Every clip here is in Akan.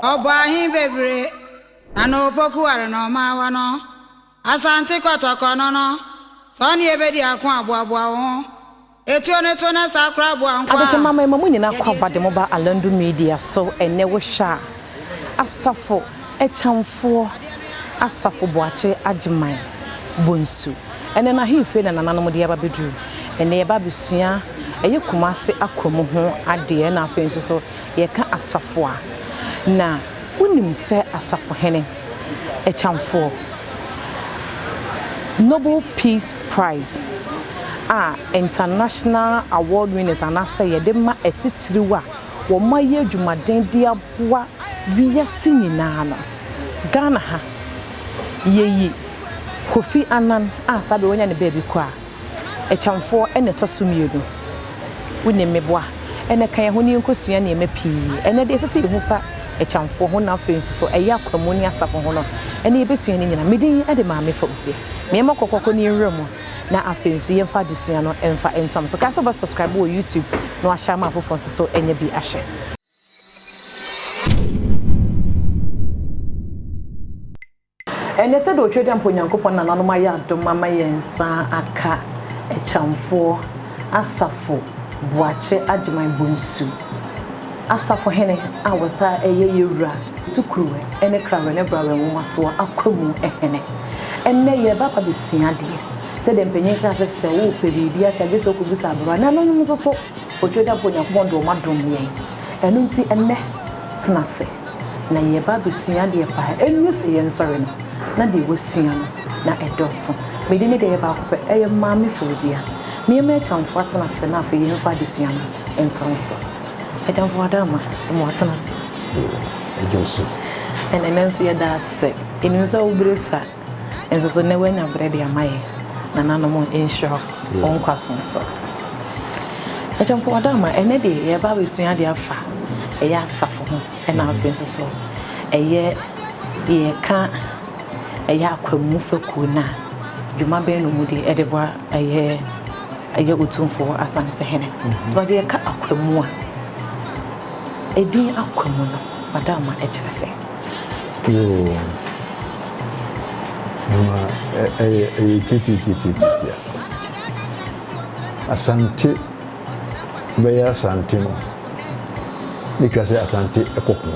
Obahin bebre ano poku are no mawa no Asante kotoko no so ne ebedi akon aboaboa ho etio ne to na sakra aboa nkwa Adesha mama emamu nyina kwa bade mo ba Alandu Media so ene wo sha Asafo Akyeamfour Asafo Boakye Agyeman Bonsu ene na hife na nananom de aba bedru ene eba besua eye kumase akomu ho ade na afenso so ye ka Asafo a na unim se Asafo Hene Akyeamfour Nobel Peace Prize international award winners and say ye de ma etitiriwa wo ma ye adwumaden de aboa wiase nyina no Ghana ha yeyi Kofi Anan sabe wonya ne baby kwa Akyeamfour ene tosumienu woni meboa ene kan ho ni nkosua ne emapi ene de sese de ho fa Akyeamfour ho na afenso so eya kwamoni Asafo ho no ene yebesua ne nyina medin ade ma me fawse me ma kokoko ni nwremo na afenso yemfa desua no emfa entom so ka so ba subscribe wo YouTube no ahya ma afofo so enya bi ahye ene se do twede amponyankopon na nanoma ya domama yensa aka Akyeamfour Asafo Boakye Agyeman Bonsu Asafo Hene awasa eye yewura tukruwe ene krawe ne brawe mo so akromu ehene enne ye baba besua de se de mpenye ka se wo pebibi a tage se okubusa abro na no so so otwede amponyankopon do madom yen eno nti enne tenase na ye baba besua de pa enyu se yen sori no na de wosua no na edoso medine de ye ba ko eye maami fozia me me Akyeamfour tenase na afa yin fa desua no entonso Akyeamfour adama mo tenase ejosu ene nenso ye da se enu so obresa enso so ne wanya brede amaye na nanom ensure on kwasonso Akyeamfour adama ene de ye ba besua de afa eye Asafo ho ena afenso so eye ye ka eye akwamu faku na dwuma ben no mudi edeba eye otumfo Asante Hene but ye ka akwamu a edin akwamu no madama ekyerese yo mama titi Asante beya Asante no nikase Asante ekoko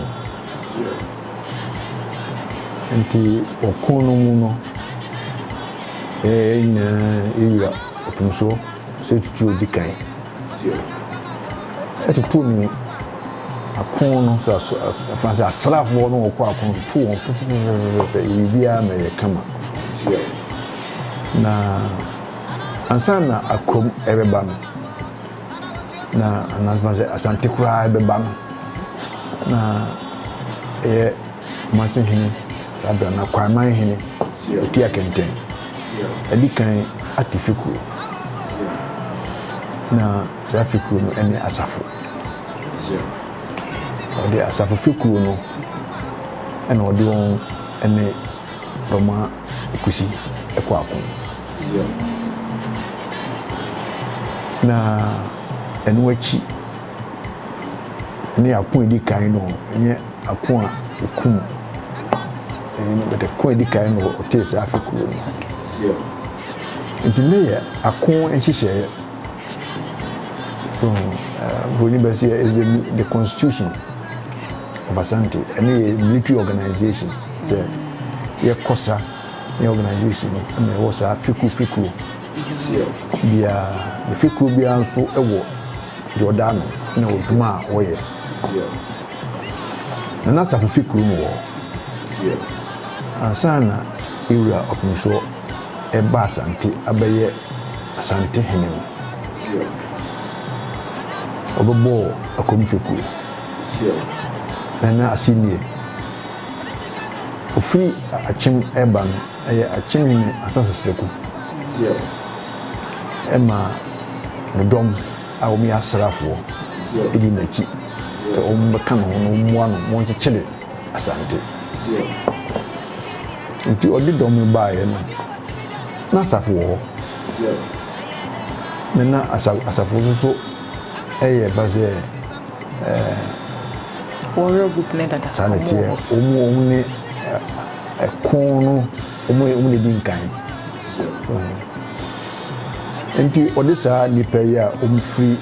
enti okono mu no ina iwa otumso se tutu dikai etutu mi akono so fancy asrafo no okọ akono tu won bibia me kama na ansana akom ebeba no na fancy Asante kura ebeba no na masin Hene abra na kwaman Hene tia kenten edikan atifiku na safiku no ene Asafo ode Asafo fiku no ene ode won ene roma kusi ekwakon na ene wachi ene akon edikan no ene akon okum ene bete kon edikan no ote safiku no Intine akon enhihye so Bonibasi is the constitution of Asante any military organization so ye kosa the organization and was a fiku bia the fiku bia nso ewo Jordan na oduma oye na Asafo fiku no wo ansana ewura okunso eba Asante abaye Asante Hene obobo akomifiku na asinie ofri achim eba no eye achim ni asasesleku ema no dom a omi asrafo edi nachi te ombeka no mo ano mo nchechele Asante nti odi dom ba ye na Asafo wo na Asafo so eye baze warrior group ne dada sanity omu ne kono omu ne dinkan enti odisa nipa ya omu free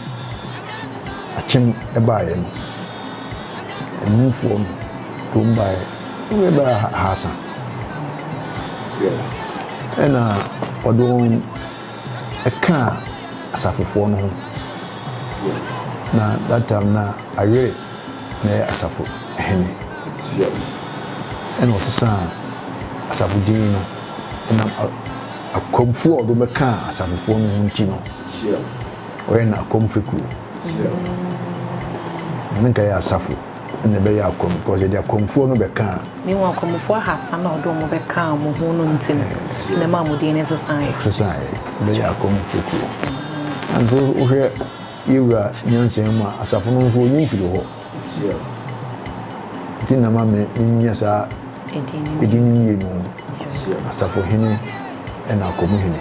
achim ebaye no emufo no tumbaye we ba hasa ena odon eka asafofo no ho na that time na ayere na asafo Hene ena osisa asafo din no ena akomfo odo beka asafofo no ho nti no oye na akomfeku nka ya asafo ena be ya akom ko je dia akomfo no beka ni wa akomfo hasa na odo mo beka mo ho no nti na ma mo din exercise be ya akomfeku and so Iwa nyansema asafo no mfo nyimfiri ho tina mame nyasa edini yenu asafo Hene ena akomu Hene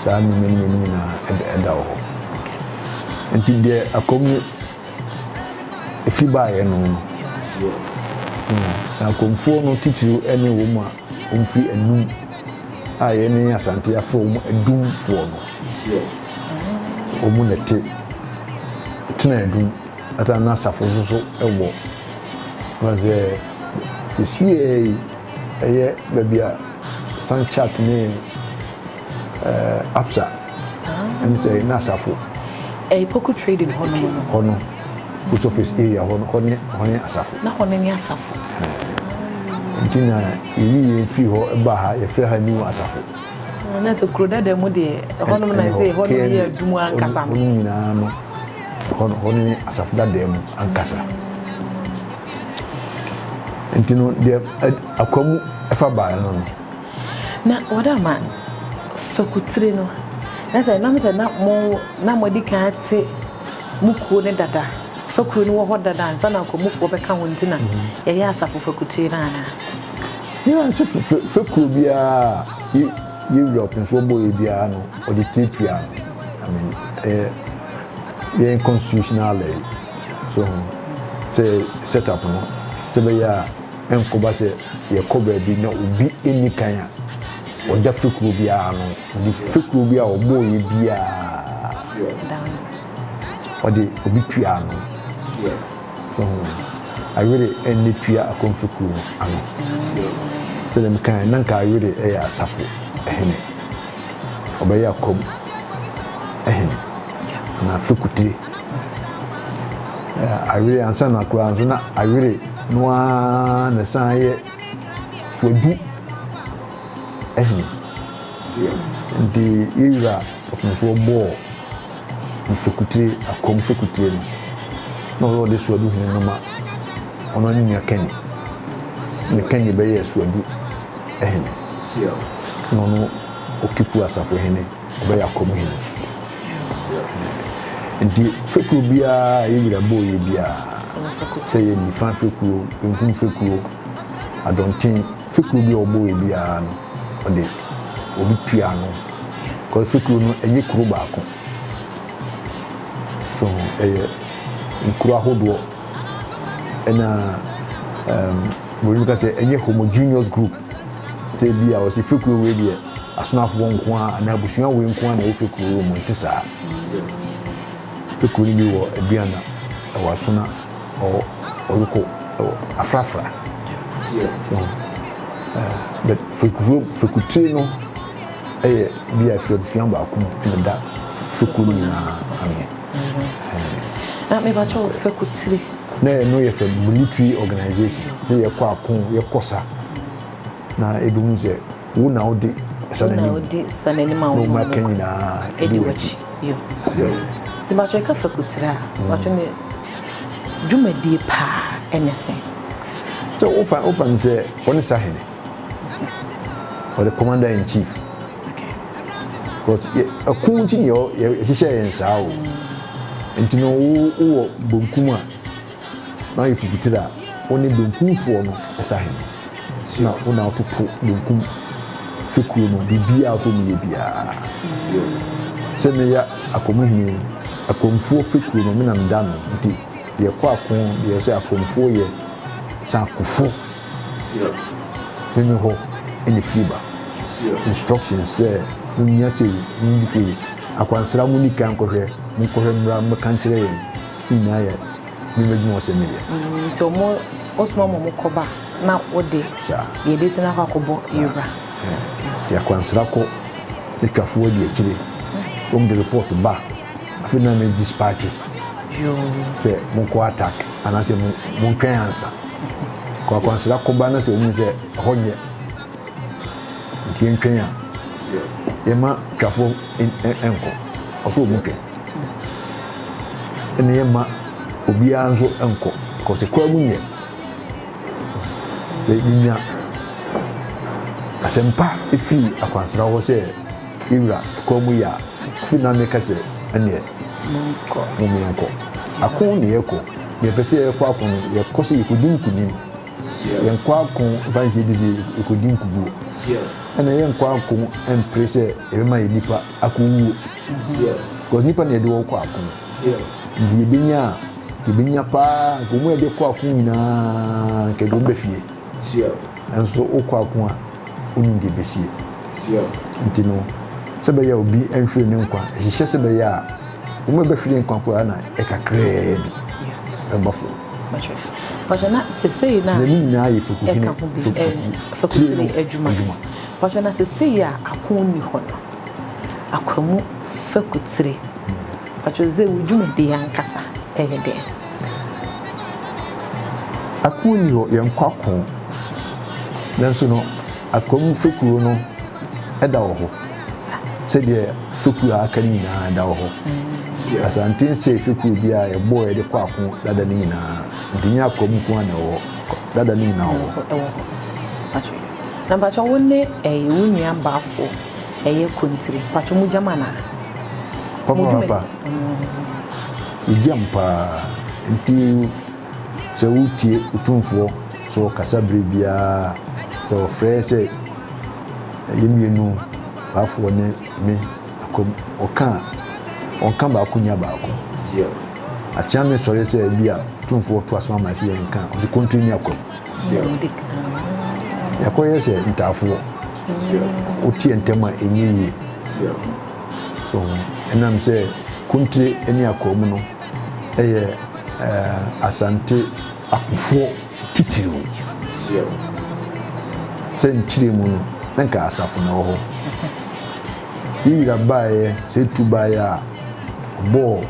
sa ni na eda ho enti de akomu efiba ye no na akomfo no titiru ene wo mu a omfi enum a ye ne Asante afro wo edum fo no omu nete tena edum ata na asafo so ewo waze sisi eye babia sanchat ne afsa and say na asafo poku trading hono post office area hono asafo na hono ni asafo ntina yi fi ho ba ha ye fre ha ni asafo na so kroda de mu de hono na say hono ye adum ankasa no nyina no hono ni asafo da dem ankasa ntino de akwamu efa ba no na wadama fakutire no na say na mo di kan ate mukuo ne dada fakuru no wo dada ansa na akwamufo beka wontina ye asafo fakutire na ya se fakuru bia Europe so boy bia no or the TPR the constitutional so say set up no se be ya enkoba se ye koba bi na obi eni kan a o da fikru bia no the fikru bia o boy bia or the obi tua no so I really any tua akonfikru ano so dem kan nanka I really asafo Hene obaya kom Hene na fikutire I really answer na kwa na I really no na san ye fuadu Hene ndi ira ofunso bo fikutire akom fikutire no no de fuadu Hene no ma ono nya kani ne kani be ye fuadu Hene no okipu asafo Hene obeya akomu Hene ndi fekuru bia yibira boye bia say ni fan fekuru nkun fekuru adontin fekuru bia oboye bia no ode obi tua no ko fekuru no enye kuro baako so nkuro ahodo ena mo yuka say enye homogeneous group te bia o si fekuru we bia asonafo nko a na abusua we nko a na o fekuru mo ntisa fekuru bi wo aduana awasona o oruko afrafra but fekutire no bia fiabusua ba akum na da fekuru na na me ba cho fekutire na no ye military organization je ye kwa akon ye kosa na ebimu je wo na odi sanani ma no ma kanina ediwachi yo tibacho ka fekutira wacho ne dwumadi pa enese so ofa nse oni Hene or the commander in chief but akunti ni yo hihye yensa o entino wo bonkum a na yefukutira oni bonkumfo no Hene na ona ototo bonkum fekuru no bibia fo mi bia se me ya akomu Hene akomfo fekuru no menam dano nti ye kwa kon ye say akonfo ye sa kufo ho any fiber instructions say nya say ndike akwansra mu ni kan kohwe mu kohwe mra mkan kire ye ina ye ni medwu o se me ye to mo osmo mo koba na ode ye de sina kwakobo yura ya kwansra ko nikafo de akire from the report ba afina me dispatch yo say mo ko attack ana say mo kan answer kwa kwansra ko ba na say o mu say honye ntien kan yema twafo enko oso mu kan ene yema obi anzo enko ko se kwa mu nye le nya asempa efi akwansra ho se iwra ko mu ya fina me ka se ene mu enko akon ne yeko ye pese ye kwa afon ye ko se yekudin kunim ye kwa akon vanji dizi yekudin kubu ene ye kwa akon emprese e be ma nipa akon ko nipa ne de wo kwa akon ndi binya pa ko mu e de kwa akon na ke do be fie enso o kwa akon a oni de besie ntino sebe ya obi enhwe ne nkwa hihye sebe ya o mu be fie nkwa ko na e kakra bi ebafo Pajana sesei na ni na ye fukuhine fukuhine adwuma pajana sesei ya akonni ho no akwamu fakutire pachoze wudwuma de yankasa ehede akonni ho ye nkwakon nanso no akwamu fakuro no eda wo ho se de fakuro aka ni na da wo ho Asante se fakuro bia ye boy de kwakon dada ni na dinya akwamu ko na wo dada ni na wo so ewo pacho na pacho wonne wunua baafo kontiri pacho mu jamana papa ijampa nti se utie utumfo so kasabre bia so frese yemienu baafo ne me akom oka ba kunya ba ko achame sore se bia tumfo to asma ma se yanka o continue akom yakoye se ntafo utie ntema enyiyi so enam se kuntre eni akom no eye asante akufo titiru se nchire mu no nka asafo na ho yira bae se tubae a bo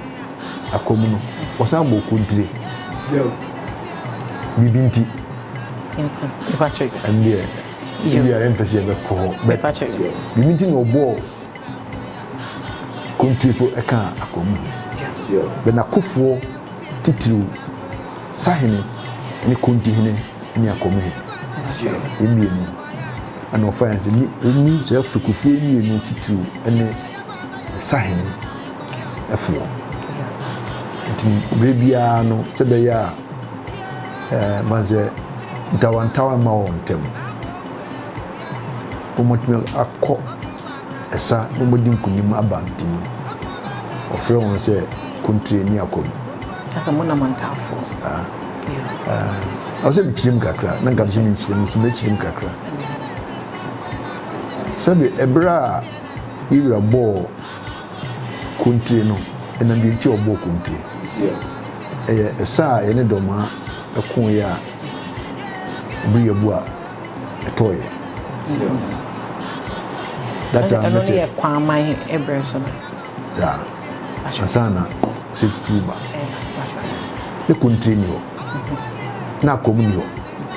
akom no osan bo kuntre bibinti pacho ande you are emphasis be ko pacho bibinti no bo kuntre so eka akom be na kofo titiru sahene ni kunti hene ni akom he emienu ana offense ni se fukufu emienu titiru ene sahene afuo brebia no sebe ya manze dawantawa ma wontem omotmel akọ esa omodin kunim abantini ofre won se country ni akom asa mona mantafo ose bichirim kakra na ngabje mi chirim so me chirim kakra sebe ebra ira bo country no ena bi ti obo country esa ene doma ekun ya obi yebu a etoye data ano ne kwa mai ebreso za asana situba le country ni ho na komuni ho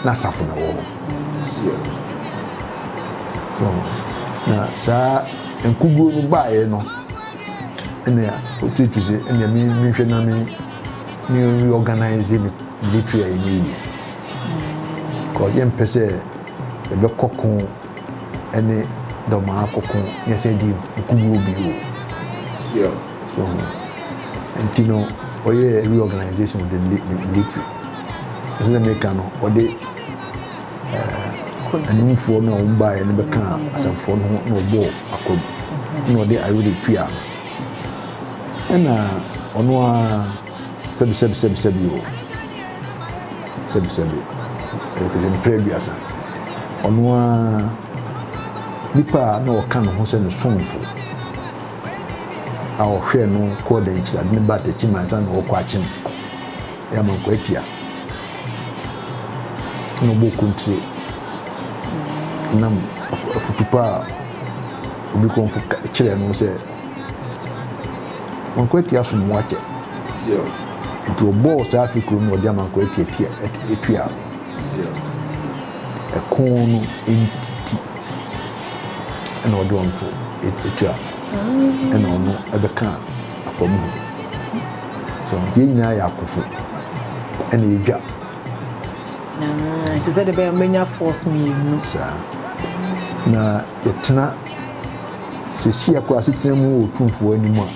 na safu na wo so na sa enkugo no bae no ene otwetwise ene mi hwe na mi organize mi military ni ko yem pese e be kokon ene do ma kokon yese di kubu bi o so entino oye reorganization of the military is the mekano or the and for no buy and become as a phone no bo akom no dey I really pia and ono Sebi o. Sebi. Ekeze previasa. Onwa nipa na o kan ho se no sonfo. A o hwe no ko da nchira ne ba ta chimansa na o kwa chim. Ya man ko etia. No bo country. Nam futupa obi kon fu chire no se. Man ko etia so mo ache. Sure. Nti obo South Africa no odi amanko etia etua ekono entity ena odi onto etua ena ono ebeka akwamu so ye nyina ya akofo ena edwa it is the be manya force me no sa na yetena sesi akwa asetena mu otumfo animu a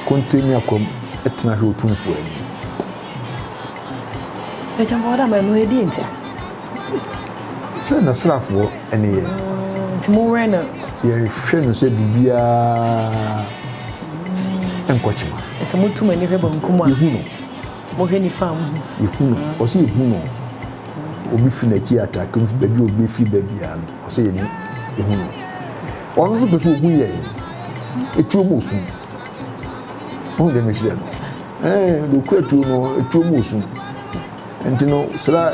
konteni akwam etena hwe otumfo ani e jambo da ma no edi ntia se na srafo ene ye timo rena ye hwe no se bibia enkochima ese mutu mani hwe bankum a yehu no mo hwe ni fam yehu no o se yehu no obi fi na ki attack no baby obi fi baby an o se ye ni yehu no ono so peso ogun ye etuo mo sun on de me shire no do kwetu no etuo mo sun enti no sra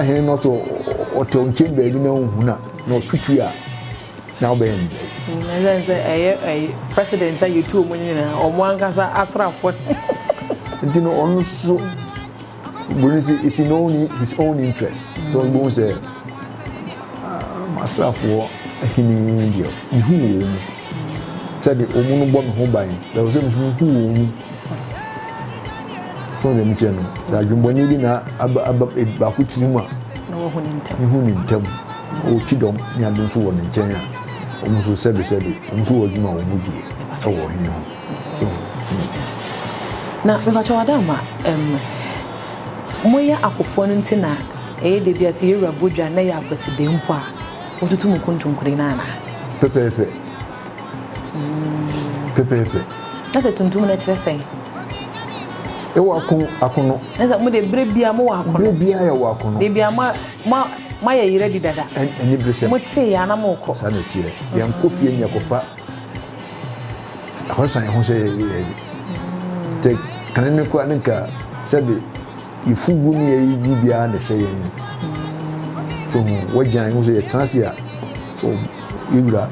Hene no so ote onche baby na ohuna na otwitu a na oben na say president say you two mo nyina o mo ankasa asrafo enti no ono so is in only his own interest so go say asrafo Hene dio ihu wo said the omuno bo me ho ban there was some who wo so dem che no sa dwumboni bi na aba ba kutunu mu a na wo hu ni ntam o kidom ni ado so wo ne nchen a omu so sebi omu so wo dwuma wo mu die e wo Hene ho so na me ba chawadama moya akofo no ntina e de bia se yewura bodwa na ya president mpo a otutu mu kuntunkure na na pepe asa tuntum na kire sei e wo akono asa mu de brebia mo wa akono brebia ya wo akono de bia ma ya yire di dada eni bresem mo te ya na mo ko sa na tie ya nkofie nya kofa ahosan ho se te kanene ko anka sabe ifugu ni yi bibia na hye yen so wajan ho se transia so yura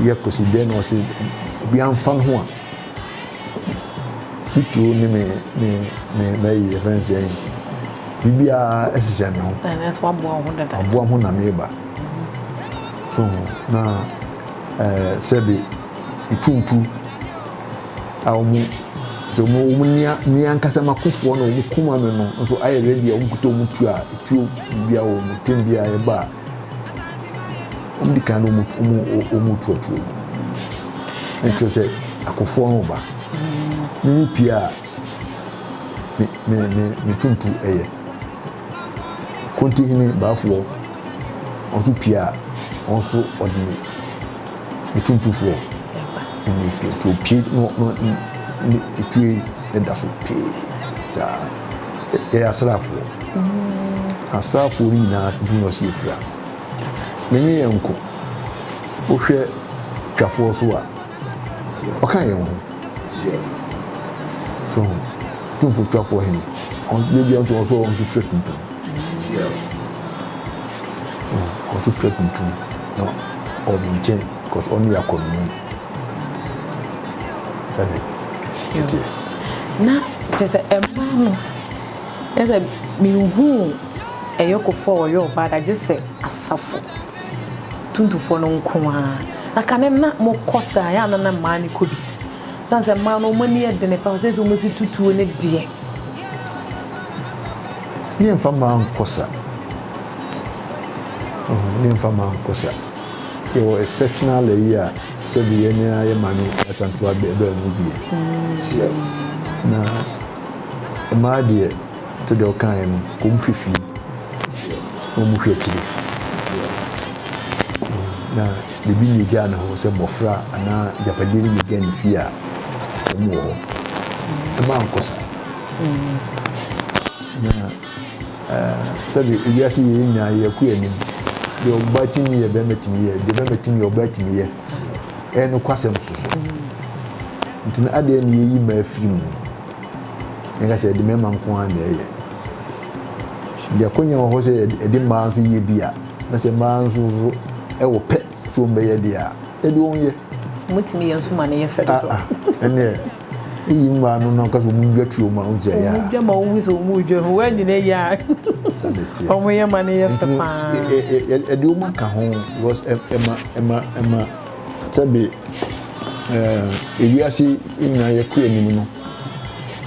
ye consider no se bi anfan ho a bitu ni me ye friends yen bibia esese me ho and that's what boy ho dada aboa ho na me ba so na sabe ituntu awmu so mo ni ankasa makofo no mo kuma me no so aye ready a umkuto mutu a etuo bia wo mutembia ye ba umdika no mutu otu e say akofo no ba ni pia me tuntu eye konti Hene baafo onso pia onso odini me tuntu fo ni pia to pie no ni etue da so pie sa asafo ni na du no si efra nenye yanko o hwe twafo so a o kan ye ho so tunfo twafo Hene on bebi on so on to tuntum on to tuntum no o mi because only akonomi sabe na just no esa mi hu eyokofo oyo bada just Asafo tuntufo no nkoa na kanem na mokosa ya na mani kobi sanse ma no mani e de ne pa se mo si tutuo ne die ni mfa ma nkosa ni mfa ma nkosa yo exceptional year se bi ene aye mani Asante wa be mu bi na ma die to de okan no komfifi o mu hwetiri na bibi ni gya na ho se bofra ana japadiri ni gya ni fia o mu the man kosa sabi yes nya ye ku anim de obatimi ye be metimi ye de be metimi obatimi ye eno kwasem susu ntina ade ni yi ma afim nga se de mema nko an ye de konya ho se de ma nso ye bia na se ma nso e wo pe so mbe ye dia e de onye mutimi ye nso ma ne ye fe do ene iyi ma no no ka so mu dwatu ma o je ya mu dwa ma o wiso mu dwa ho wani ne ya o mo ye ma ne ye fe pa e de o ma ka ho was ema tabi ewiase ina ye ku anim no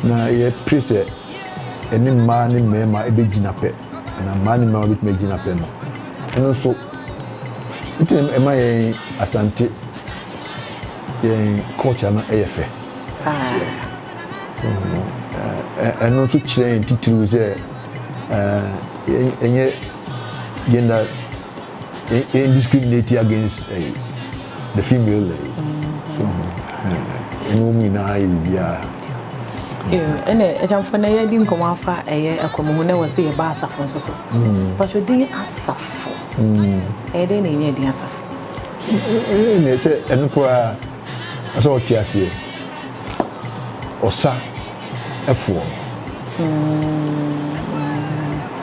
na ye priest eni ma ni mema ebe gina pe na ma ni ma obi gina pe no eno so item ema ye asante ye culture na efe eno so kire titiri ze enye gender discriminate against the female so eno mi na ibia ene Akyeamfour na ye di nkomo afa eye akomo na wase ye ba Asafo nso so but you din Asafo dey na ye din Asafo ne se eno ko aso otiase osa efo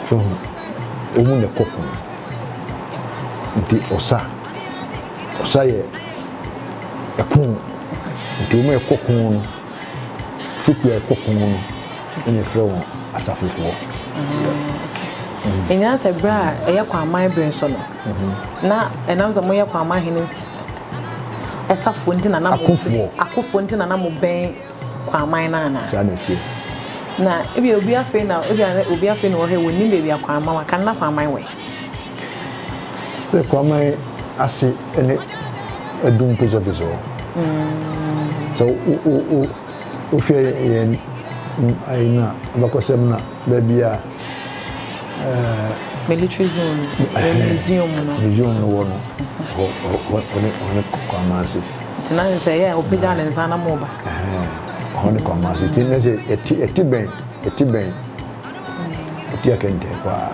so omu ne kokon nti osa ye ekon nti omu ekokon fuku ekokon no ene frɛ won Asafo enya se bra eye kwa man bre so no na enam so mo ye kwa man Hene Asafo nti na na mo akofo nti na na mo ben kwa man na na sanete na ebi obi afi na wo he woni bebi akwa man wa kan na kwa man we kwa man ase ene edum peso so o fe aina abakosem na bebi a military zone museum no wono ho kwa man ase tina se ya opeja na nsa na mo ba hone kwa masi tina se etiben akente pa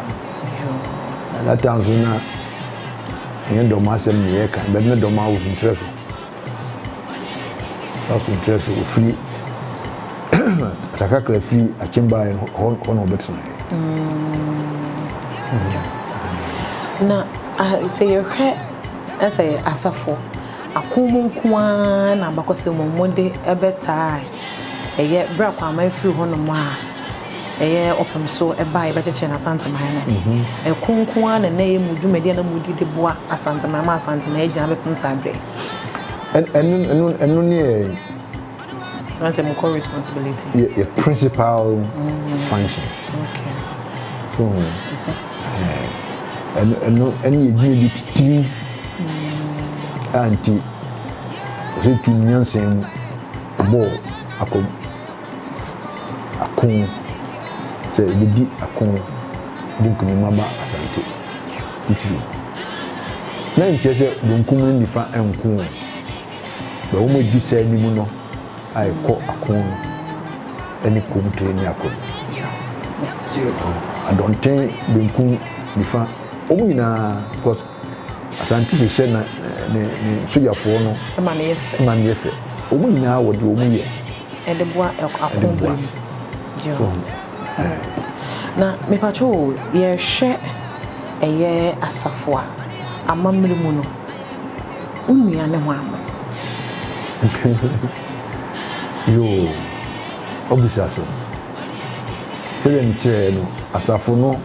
na tanzu na yendo masem ni eka be me do ma usun trefu free atakakra free achimba hono betuna na se ye hwe ese Asafo akomun kwa na bakose momode ebetai eye bra kwa man free ho no ma eye opem so eba e becheche na Asante man na konkwa na ye mudumedi na mudi de boa Asante man ma Asante na eja bepem sabre enu ne that's a more responsibility your principal function okay so enu ye team anti se tu nyansem bo akon se bidi akon bunkumi maba Asante iti na nchese bunkum ni fa enku ba wo mo di se ni mu no ai ko akon eni komtre ni akon I don't think bunkum ni fa o mu na because Asante se na ne sojafo no ma ne yefe omu nyina wo de omu ye edeboa akombra so na me pacho ye hwe eye Asafo amamre mu no unua ne ho ama yo obisaso tele nche no Asafo no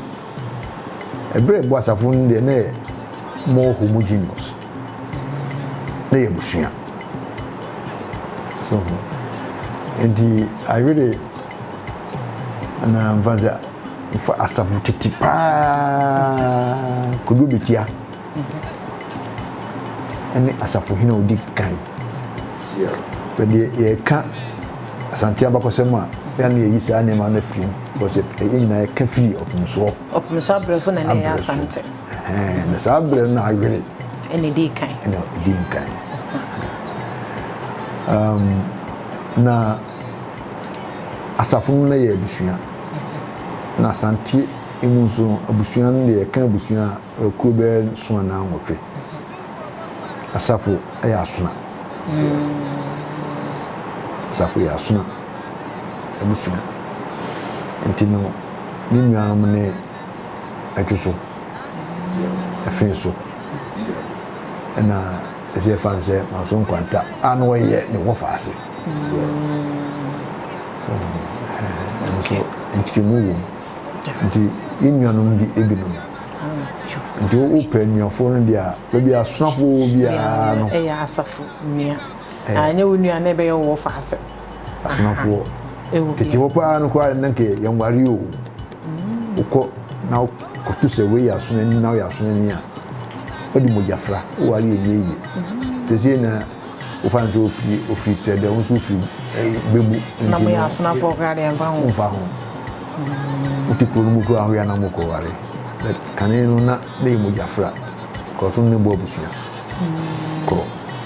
ebre bo Asafo no de ne more homogeneous they bushia so and I really and vanza for Asafo titipa kudu bitia and Asafo Hene odi kan but ye ka Asante abakosema ya na yi sa ne ma na free because e na ka free opumso abre so na ne Asante na sabre na really any day kan na Asafo na ye abusua na Asante emu nso abusua no de kan abusua kube so na nwotwe Asafo ya asona Asafo ya asona abusua ntino ni nuanom ne atweso afenso na ese fanse ma so nkwanta ano ye ne wofaase so ntimu nti inuanom bi ebinom nti o pe nuafo no dia bi asonafo bia no Asafo nua anya onua na be ye wofaase asonafo tete wo pa no kwa nanke yamwari o uko na kotu se we ya so ni na ya so ni a odi mojafra o wari enye tese na o fa nso ofri trade o nso ofri bebu na mo ya so na fo kra de mfa ho uti ko mu ko ahwe na mo ko wari kane no na de mojafra ko so ne bo busia ko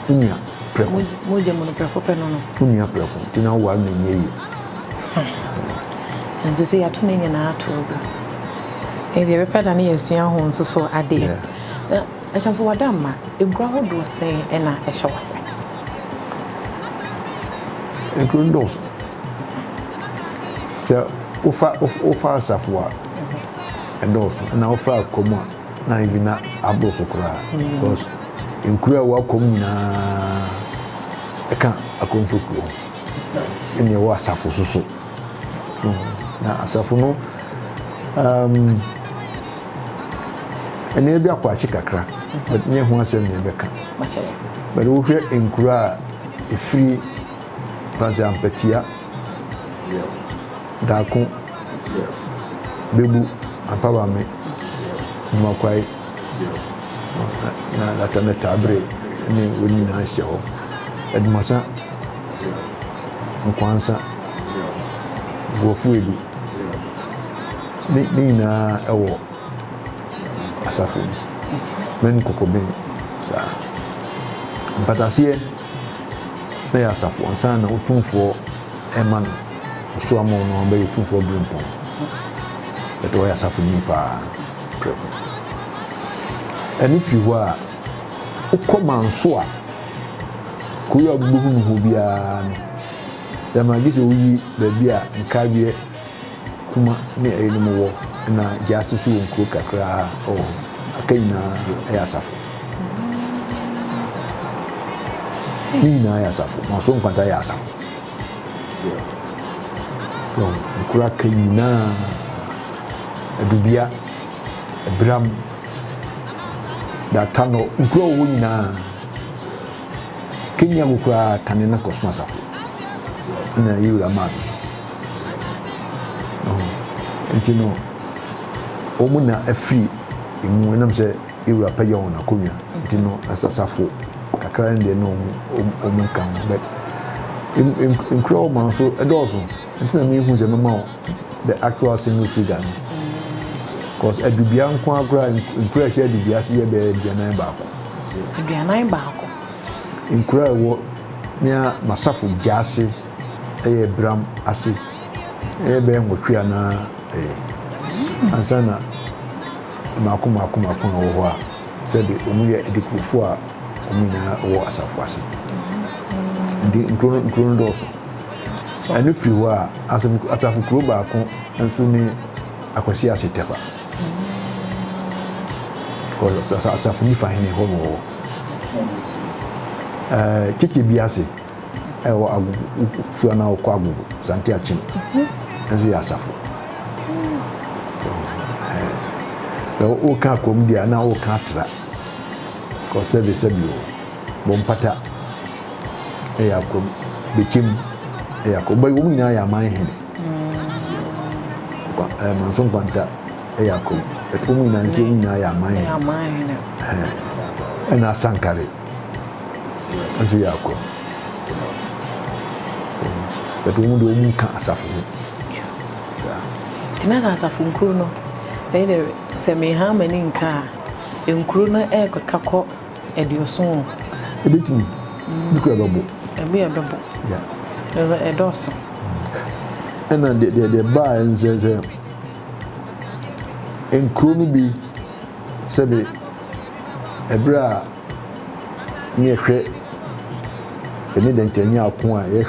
unya preko mo je mo no preko pe no unya preko tina o wari enye yi nze se ya tuni na atogo e be pada na yesua ho nso so ade Akyeamfour wadama egura ho do se na ehye wase Enkundos. So ofa Asafo edoso na ofa komo na ibina aboso kura because enkura wa komo na eka akonfukuro ene wa Asafo susu na Asafo no ene bi akwachi kakra but nye ho asem ne beka but wo hwe enkura efiri Fancy Ampetia Daku Bebu Ampabame Makwai na latana tabre ni woni na hyeho Edmasa Nkwansa Gofuedu ni na ewo Asafo men kokobe sa Mpatasie na ya Asafo ansa na otumfo ema no so amo no be otumfo brimpon eto ya Asafo ni pa prep eni fi ho a ukomanso a ko ya bubu no bia no ya magise oyi ba bia nkawie kuma ni ayi no wo na just so nko kakra o akaina ya Asafo Nina ya Asafo, maso nkwanta ya Asafo. So, nkura kanyina adubia Abraham da tano nkura wo nyina Kenya nkura tanena kosma Asafo. Na yura madu. Entino omuna afri emu enam se yura pa ya ona komia. Entino Asafo kakra ndi no omunkan but in crow man so edoso until me hu ze mama the actual single figure because adubia nko akra in crow share adubia se ye be aduanan baako in crow wo nia Masafo jase eye bram ase eye be nwotwe na ansana makoma wo ho a se be omu ye edikufo a omina wo Asafo ase ndi nkrono doso anu fi ho a Asafo kro baako nso ni akwasi ase tepa ko Asafo ni fa Hene ho wo chichi biase ewo agugu fu na okwa agugu Asante achim nso ya Asafo o ka kom dia na o ka tra ko service bio bompata yakom bekim yakom bai wo nyina ya man Hene manso kwanta yakom eto mu nyina nsi nyina ya man Hene na Sankare nso yakom eto mu do mu ka Asafo sa tina Asafo nkuru no ene se me ha mani nka nkuru no kakọ edioso ebetimi bikura babo ya edoso and the bar and says in Kronubi Sebi Ebra near Shre any dentenia coin, ye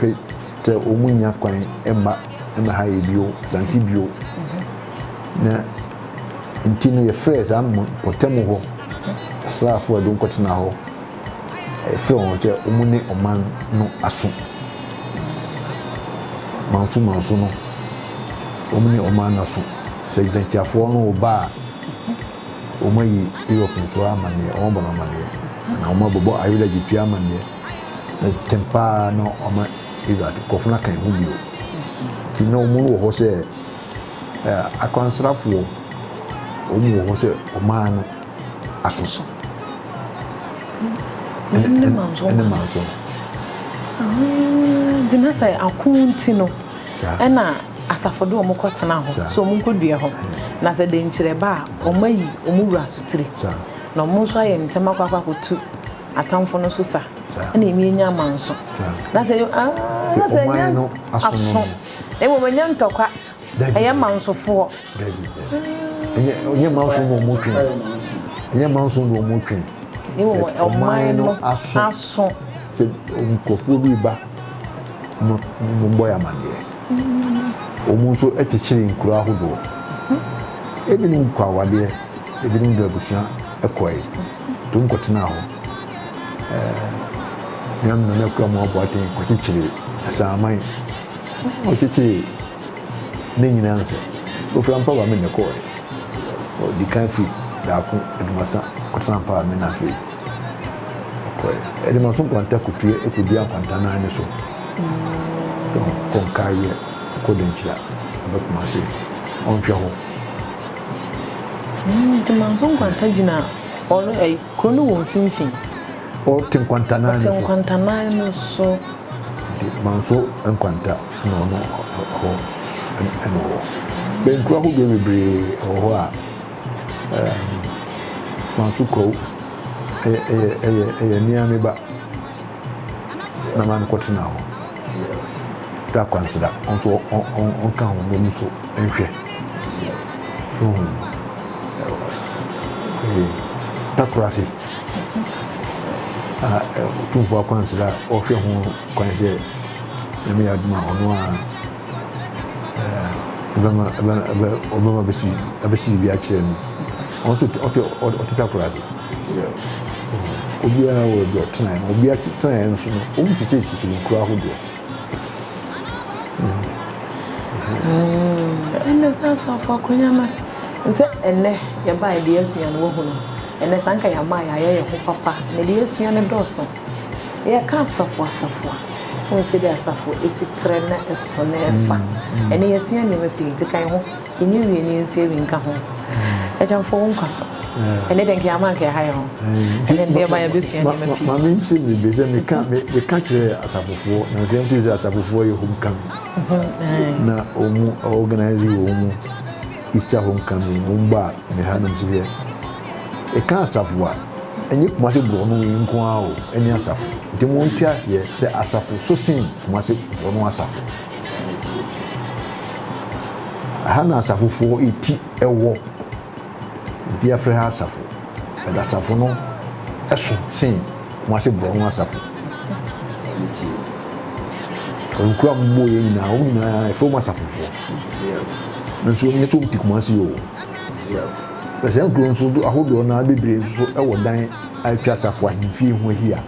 tell Omunia coin, Emma High Bio, Santibio. Na intinu ye phrase am potemo ho Asafo do nkotena ho e fe won je omune oman no aso mansu no omune oman aso se Akyeamfour no ba omayi Europe so amane o bono amane na oma bobo ayula gitu amane na tempa no oma iba kofuna kan hu bio ti no mu ho se akwansrafo omu ho se oman asoso ene manso dina say akunti no ena Asafo do omukotena ho so omunkodua ho na se de nkyere ba omayi omura sutire na omunso aye ntema kwakwakotu atamfo no so sa ena emi nya manso na se oman no aso emo manya ntokwa eye mansofo onye manso no mutwe onye manso no mutwe oman no aso se onkofo bi ba no boy amane omunso echichiri nkura ahodo ebinu nkwa wade ebinu ndabusia ekoi to nkotena ho yam na nakura mo aboate kochichiri asamai ochichiri nenyina nse ofra mpa ba me ne koi o dikanfi da ko edumasa kotena mpa me na fi koi edumasa kwanta kutue ekudia kwanta na ane so kon kaiye ko denchira abakumase onhwe ho manso kwanta jina olo krono won finfin o tin kwanta na no so manso kwanta no ho eno ben kura ho bebre ho a manso ko niame ba na man kwatena ho ta consider also on kan wo mu so enhwe so takurasi tu vo consider o hwe ho consider emi aduma ono a obama besi bi a kire ni also takurasi obi a wo do tena obi a tena enso no o mu tete nkura hodo ene Asafo kunyama nse ene ya ba ide yesu ya no wo no ene sanka ya ma ya ye ho papa ne de yesu ya ne doso ya ka Asafo on se de Asafo esi trena eso na efa ene yesu ya ne me pe kan ho eni wi eni yesu ewi nka ho Akyeamfour nkaso ene de nke ama nke ha yo ene de ba ya besu ya ne me pe ma mi nti mi be se me ka kire Asafofo na se nti se Asafofo ye homecoming na omu organize omu Easter homecoming umba me hanam sibe e ka Asafo a enye kumase bro no nko a o eni Asafo nti mo nti ase se Asafo so sin kumase bro no Asafo hana Asafofo eti ewo nti afre ha Asafo e Asafo no eso sin kumase bro no Asafo onkura mbo ye nyina o nyina efo ma Asafofo nso nye to tikumasi o pese nkuro nso do ahodo na bebre nso e wo dan atwa Asafo ahimfie ho ahia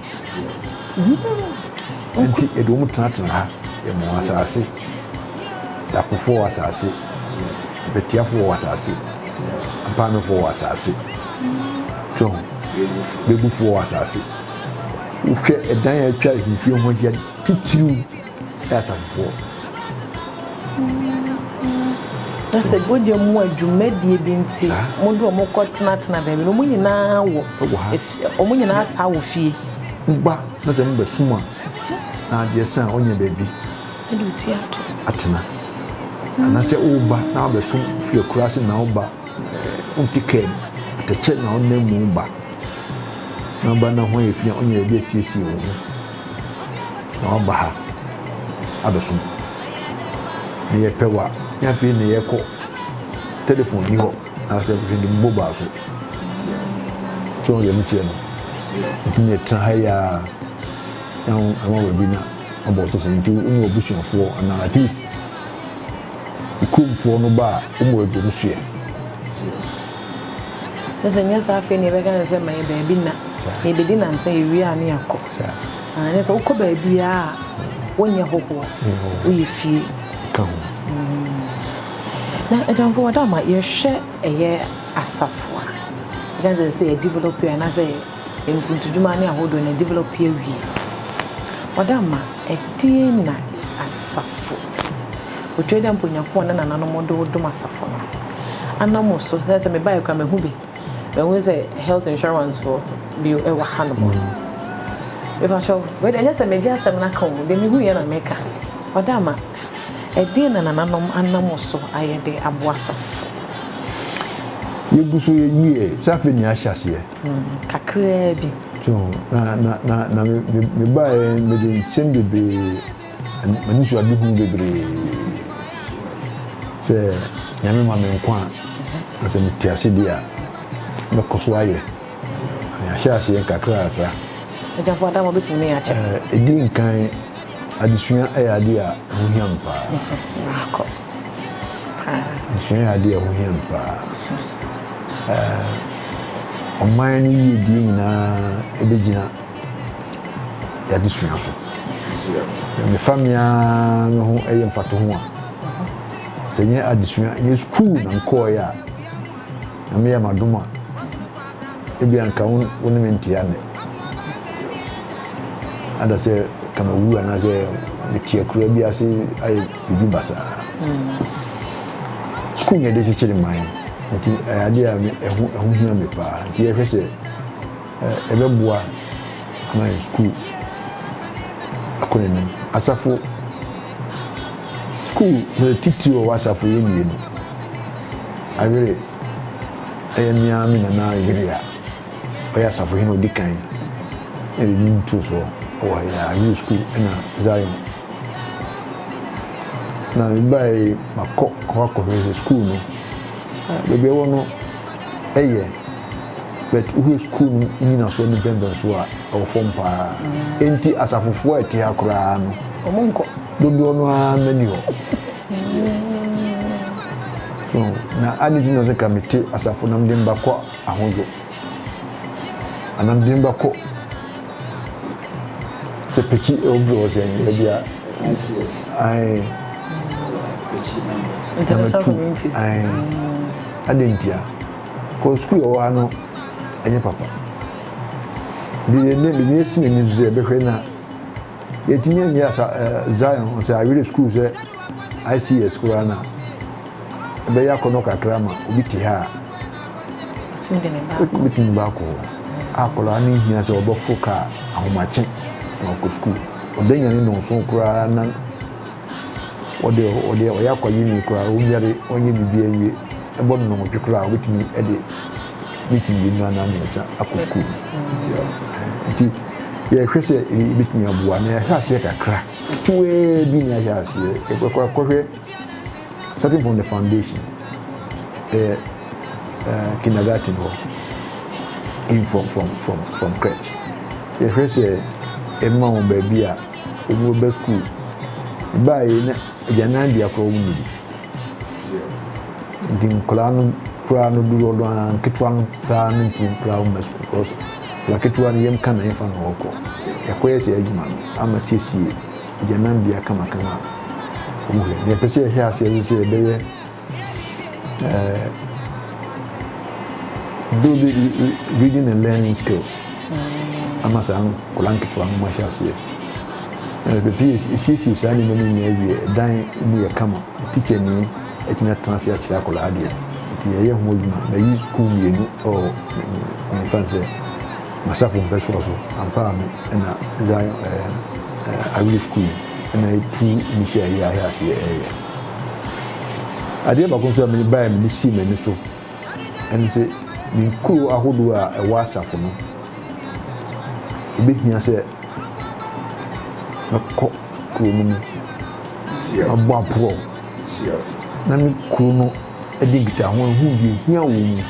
enti edo mu tana ha e mo asase dakofo asase betiafo asase ampanofo asase to bebufo asase uhwe edan atwa ahimfie ho ahia titiru Asafo na se goje mu adwumadie bi nti mo do mo kotena baabi no mo nyina wo o nyina asa wo fie ngba na se mbe suma na de san onye baabi edu ti atena na se uba na be sum fie kurase na uba untike teche na onemu uba na ba na ho efie onye be siesie wo na uba ha abesum ne ye pewa ya fi ne ye ko telephone ni ho na se bi mobile so ye mu tie no ni tra ya ama we bi na about so nti no obusuafo na at least ikumfo no ba umo edu hwe nse nya sa afi ne be kan se mai ba bi na e be di na nse ewi a ne akọ ne se ukọ ba bi a wonye hoho uyi fie kan na Akyeamfour wadama ye hwe eye Asafo a kan se e develop ya na se enkuntuduma ne ahodo na develop ya wi wadama edie na Asafo otweda mponyapo na nana no modo dom Asafo no anamo so se me buy kwa mehu bi when say health insurance for bi e wa hanamo if I show we dey say me just am na kan de me hu ye na meka wadama edie na nana no anamo so ayede abo Asafo ye guso ye wie safe ni ahyase kakra bi so na me buy me de chembe be manisu aduhu bebre se nyame ma me nkwa ase mutiase dia me koso aye ahyase ye kakra akra Akyeamfour adama betimi ya che edi nkan adisua ayade a hohiampa akọ adisua ayade a hohiampa oman ni yedi nyina ebegina yadisua so me famia me ho eye mfato ho a senye adisua ye school na nko ya na me ya madoma ebi anka woni mentia ne ada se kama wu ana se metia kura bi ase ay bibi basa school ye de chichiri mai nti ade a ehu hia me pa ye hwese ebeboa ama school akonen Asafo school the titi o Asafo ye mi no awere emiya mi na awere a o Asafo hin odikan e bi ntu so o ya new school na Zion na by mako ko school no bebe wono eye but who school ni na so independence wa o form pa enti Asafofo eti akura no omonko dodo no amani ho so na aniji no ze committee Asafo nam dem ba ko ahojo anam dem ba ko te peki ovro ze ni bia ai international community ai adentia ko school o ano enye papa de ne sine ni zuze be hwe na yetimi anya Zion say awire school say ICS school na be ya kono kakra ma obi ti ha meeting ba ko akola ni hia say obofo ka ahomache na ko school odenya ni no so kura na ode ya kwa yini kura unyare onye bibia wie ebo no mo twekura obetimi ede meeting bi no na na akọ school nti ye hwese bitimi abuwa na ya hase kakra tuwe bi na ya hase ko starting from the foundation kindergarten in from crèche ye hwese emma on baby a omo be school ba ye na janan dia ko wuni din kolanu kurano duro do an kitwan ta nin kura o school because la kitwan yem kana yefa no ko ya ko yesi adwuma ama sisi janan bia kama omuhe ne pese he ase yesi be do the reading and learning skills ama san kolan kitwan mo he ase be sisi sani no ni ewie dan mu ya kama teacher ni etina translate akira kola ade ti ye ho djuma na yi school yenu o in France Asafo mpeso so ampa me na Zion awili school na tu mi share ya ase ade ba ko so me buy me si me so en se ni ku ahodo a wa Asafo no obi hia se na ko school no abo apro na me kuro no edi gita ho hu bi hia wo mu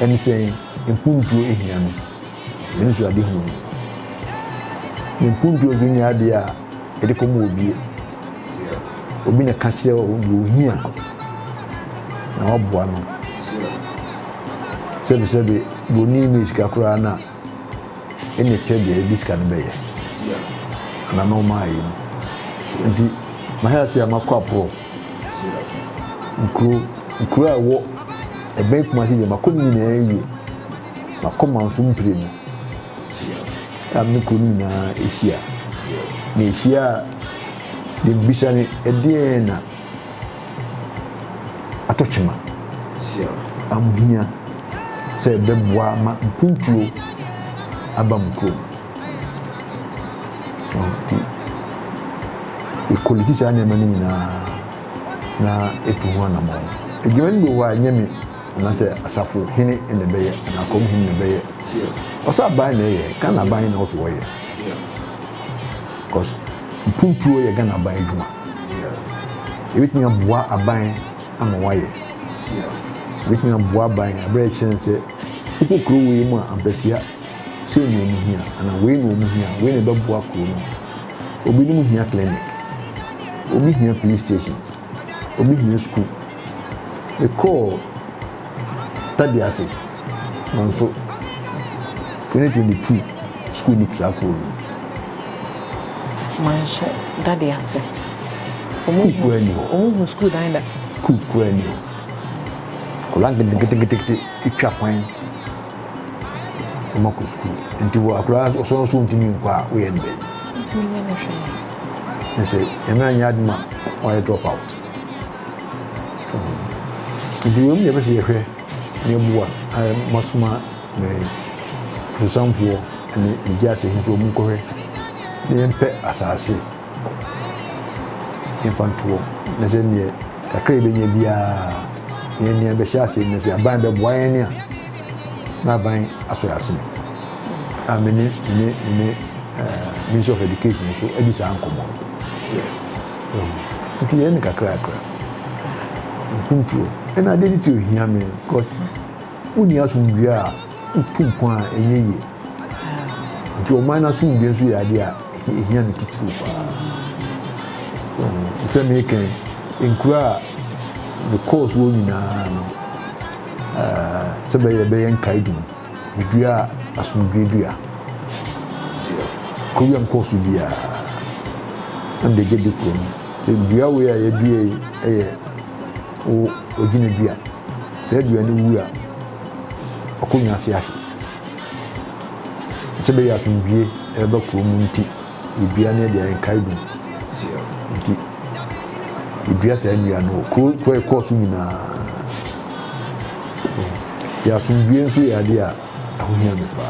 eni sen mpuntuo ehia no me nso ade hu me mpuntuo zunya ade a ede komo obi na ka kire wo hia na oboa no sebe boni mi sika kura na ene kire de diska no beye ana no mai no ndi mahasi amakwapo nkuru awo ebe kuma si ye makomi na ewie makoma nso mpire no amne kuni na ehia na ehia de bisane ede na atochima amhia se beboa ma mpuntuo abamkro ekolitisa na mani na etuwa na mo egiwen do wa nyame na se Asafo Hene ene beye na kom Hene beye osa ban na ye kana ban na oso ye cause mpuntuo ye gana ban dwuma ebitimi aboa aban ama waye ebitimi aboa aban abre chense ukukuru we mu ampetia se no mu hia ana we no mu hia we ne beboa kuro no obi ni mu hia clinic obi hia police station obi hia school e call tadiase manso 2022 school ni klakoro manso tadiase omu school dainda school kwani kolanga ngete itwa kwan omako school enti wo akura so ntimi nkwa we ende nse emra nyadma o drop out ndi wom ye bese yehwe ne bua masuma ne fusamfo ne igiase hinto mu kohwe ne mpe asase infantuo ne se ne kakra be nya bia ne be hyase ne se aban be boa yen a na aban aso yasene amene ne Ministry of Education so edisa ankomo nti yen kakra mpuntuo ena dey to hear me because uni asumdua utunkwa enyeye nti o man asumdua so ya dia ehia no titiku pa so se me ken enkura the course wo nyina no se be yen kaidu bidua asumdua bia ko yan course bia and they get the problem se bia we ya dua o ogine bia se dua ni wu a okonya ase ahye se be ya sumbie e ba kuro mu nti ibia na de kaidu nti ibia se anua no ko e course nyina ya sumbie nso ya de a ahonya me pa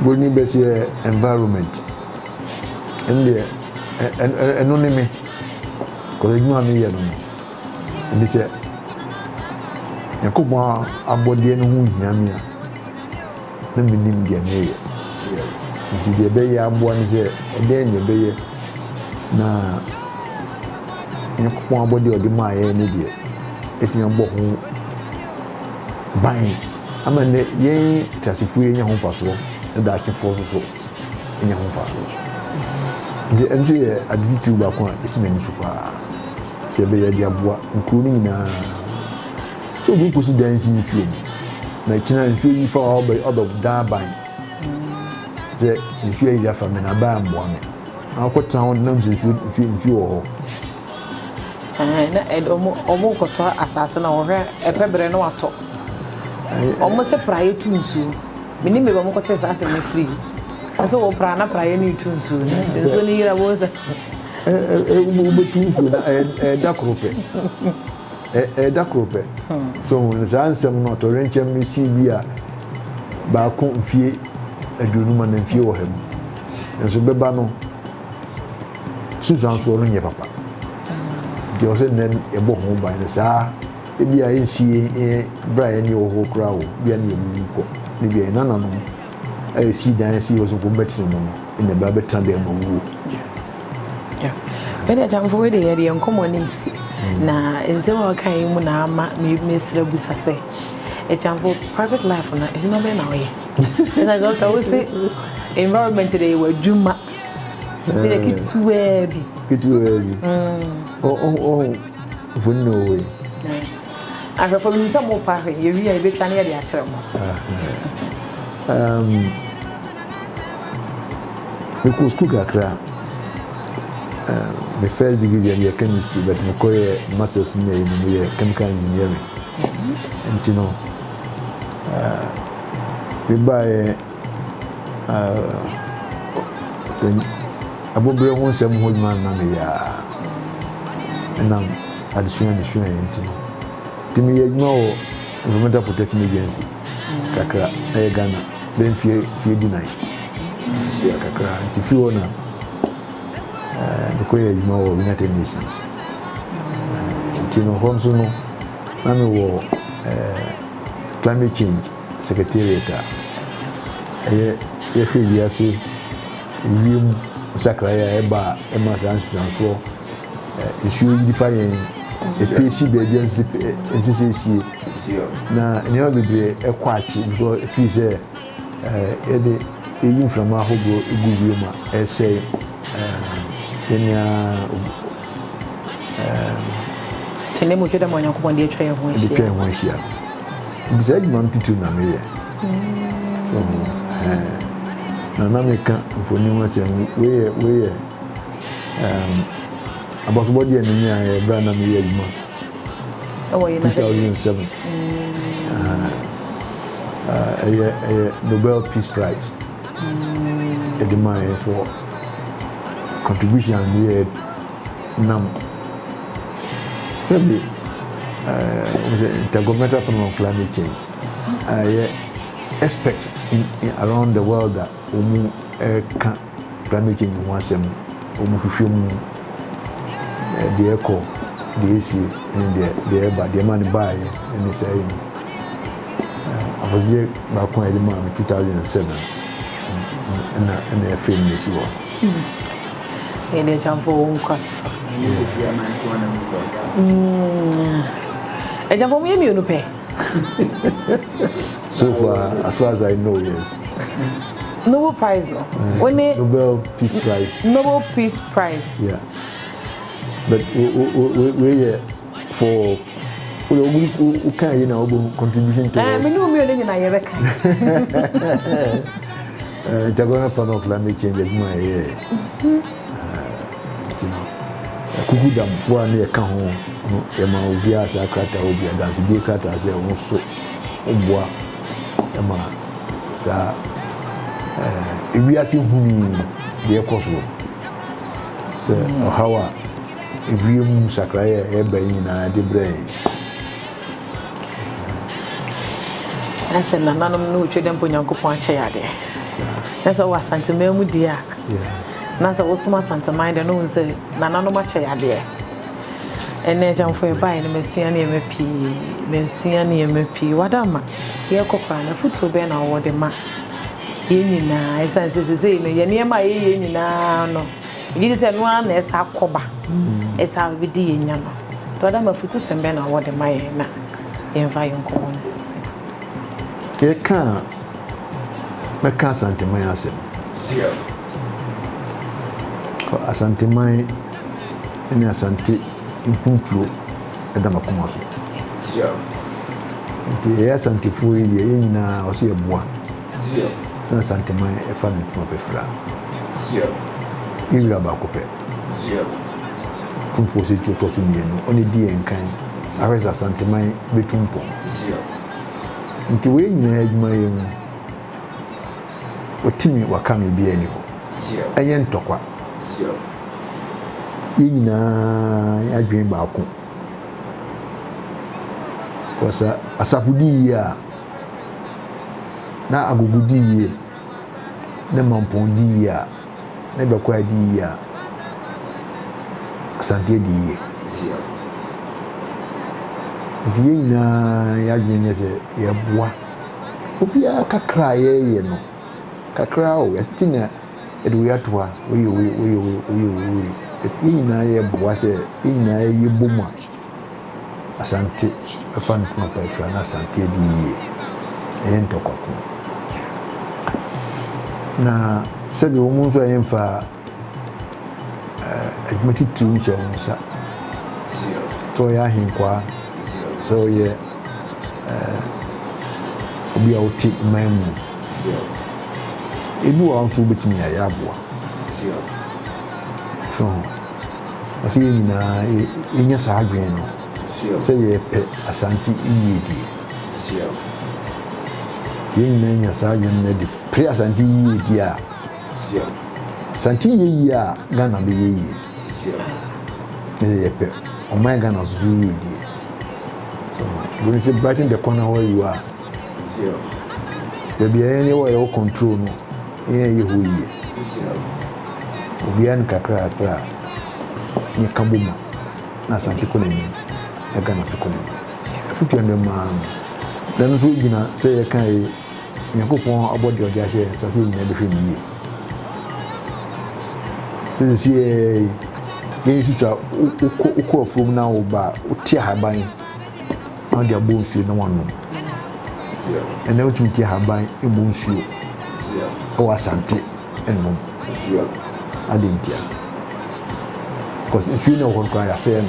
boni bese environment ende enonime ko ejuma mi ye no ndi se yakobo abode no hu hiamia na minim de meye ndi de be ya abo ni se ede nye be ye na yakobo abode odi ma ye ni de etinya bo hu ban ama ne ye tasifu ye nya ho faso da Akyeamfour so enya ho faso je enje ye aditi ba ko esimani so kwa se be ye dia boa nkuru ni nyina so bu ko si dansi nsuo na kina nsuo yi fa oba da ban je nsuo yi da fa me na ba mboa me akota ho na nsuo ho na omo koto asase na wo hwe epebre no wato omo se praye tu nsuo mini me ba mo kote asase me free so wo pra na praye ni tu nsuo nsuo ni yira wo za betu nsuo na da krope so when the answer no to renche me si bia ba ko mfie adunuma na mfie wo hem nso beba no susan so no nye papa de ose nen ebo ho ban na sa ebia ensie bra ni wo ho kra wo bia ni emu ko ni bia na no si dan si wo so ko beti no ina ba betan dem wo But Akyeamfour de area nkomo ne isi na ense wa kan mu na ama me sra busa se Akyeamfour private life na e no be na oye na go ka wo se environment de wa dwuma se kitwe bi funno we ahwefo mi se mo pa hwe ye wi e betwa na ye de a kire mo because school kakra the first degree in chemistry but me koye masters in chemical engineering and you know we buy then abobre ho nsem ho man na me ya na addition and you know timi ye no environmental protection agency kakra na Ghana then fie dinai kakra anti fie na because you know United Nations you know home so no na me wo climate change secretariat ye fie wiase wiem sakraya eba ema sanso issue define a PC be agency NCCC na nyo bebre ekwachi because if you say e yin from a hobo egu ma e say enya tene mo tweda mo nyankopon de atwa ye ho hia de twa ho hia bisa adwuma mtitu na me ye so na me ka mfoni mo che we about body and nya bra na me ye adwuma 2007 Nobel Peace Prize for contribution here nam simply intergovernmental panel on climate change experts in around the world that climate change once the echo the AC and the air the money buy and they say I was there back when in 2007 and the film this war. Hene Akyeamfour nkwas. Akyeamfour mu yemi onupe. So far as I know, yes. Nobel Prize no. Nobel Peace Prize. Nobel Peace Prize. Yeah. But we for we can you know contribution to me no me only na ye beka. Intergovernmental panel on climate change adwuma ye. You know. Kuku dam fo na ye ka ho no e ma obi asa krata obi dance die krata say won so oboa e ma sa ebi ase huni de ekoso. So how Evium Sakraya Ebaina de Brain. I said, Nanam no children put Yanko Poncha there. That's all Asante Memudia. Nasa Osuma Santa Mind and no say Nanano Macha there. And then Akyeamfour by the Messiani MP, Wadama, Yakopran, a foot for Ben or the ma. Yenina, I said, this is it, near my yenina. No. You said one is a coba. It's how we did in Yama. To Adam of Futus and Ben or what am I na invite on common. You can't make Asante my answer. Asante my and Asante in Puntu and Damakumasu. The Asante for in or see a bois. Asante my a fan to my befra. You are back up. Tumfo se to so mienu oni di enkan areza santemai betumpo nti we nyina adwuma yemu otimi wakame bi ani ho enye ntokwa nyina adwen baako kosa Asafo di ya na agugudi ye na mampon di ya na bekwa di ya Asante di ye di na ya dwenye se ya boa obi akakra ye no kakra o yatina edu yatoa we ina ye boase ina ye boma Asante fan tuma pa fra na Asante di entokoko na sabi wo mun so yen fa admiti tu che on sa to ya hinkwa so ye obi a oti mamu ebu wa nso betimi ya aboa so asi nyina enya sa adwen no say ye pe Asante iyedi ye nyina enya sa adwen na di pre Asante iyedi a Asante iyedi a Ghana be iyedi ye pe o my Ghana so iyedi so when you say brighten the corner where you are baby anywhere you control no ye huye obi an kakra ni kabuma na Asante ko ni e Ghana to ko ni futu ande ma dan so gina say e kan yakopon abodi odi ahye sase nyina be hwe ni ye si ye suta uko from na oba uti haban na dia Bonsu na wanu and then uti haban e Bonsu o Asante enno adentia because if you know what I say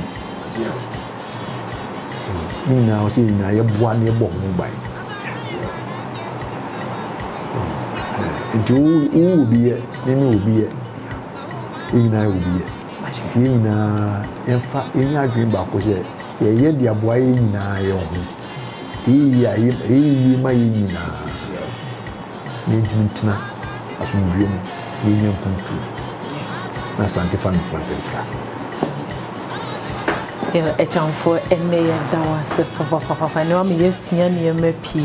na o si na ye boa na ye bo ho ban nti o obi ye ni obi ye ina obi ye nti ina enfa enya adwen ba ko se ye dia boa ye nyina ye ho yi ma ye nyina ni ntintna asumbiom ni nyampuntu na Asante fan plantenfra Akyeamfour ene ya dawa se papa ne am yesua ne ma pi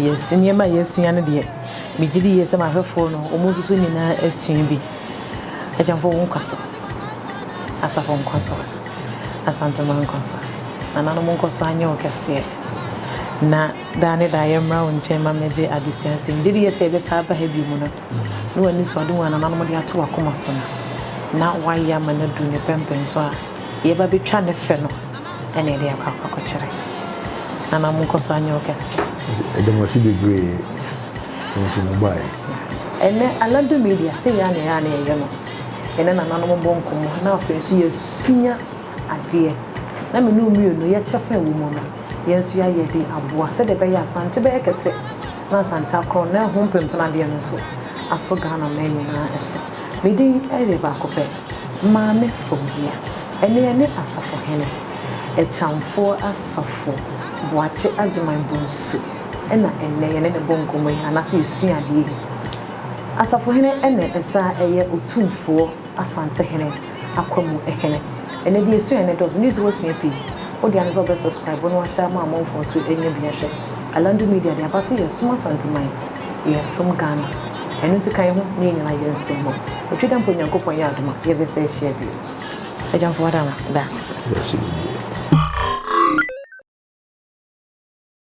yesua ma yesua ne de me gidi yese ma hwefo no omususu nyina asua bi Akyeamfour wonkoso Asafo wonkoso Asante mankoso anano monkoso anya okese na dane da yemra wonche ma meje adusua se gidi yese be sa ba ha bi mu no no wani so adu wana nano mo de ato akoma so na waya ma na du ne pempen so a yeba betwa ne fe no ene de akwa kire ana munkoso anya okese edemasi bebre tonso mobile ene Alandu Media se ya ne ye no ene na nano mo bonkomo na afa so ye sunya ade na me no mi no ye chefa wo mo no ye nsu ya ye de aboa se de be ya Asante be kese na Asante akro na ho pempena de no so aso Ghana na nyina eso me din ere ba ko pe maame Fozia ene Asafo Hene Akyeamfour Asafo Boakye Agyeman Bonsu ena ene ne bonkomo yi anase esua de Asafo Hene ene esa eye otumfo Asante Hene akwamu ehene ene de esua ne dos news wo sua pi odi an so be subscribe no wa share ma amon so enye bia hwe Alandu Media de abase yesum Asante man yesum Ghana enu ti kan ho ne nyina yesum mo otweda mpo Nyankopon ya adoma ye be se share bi Akyeamfour adama that's it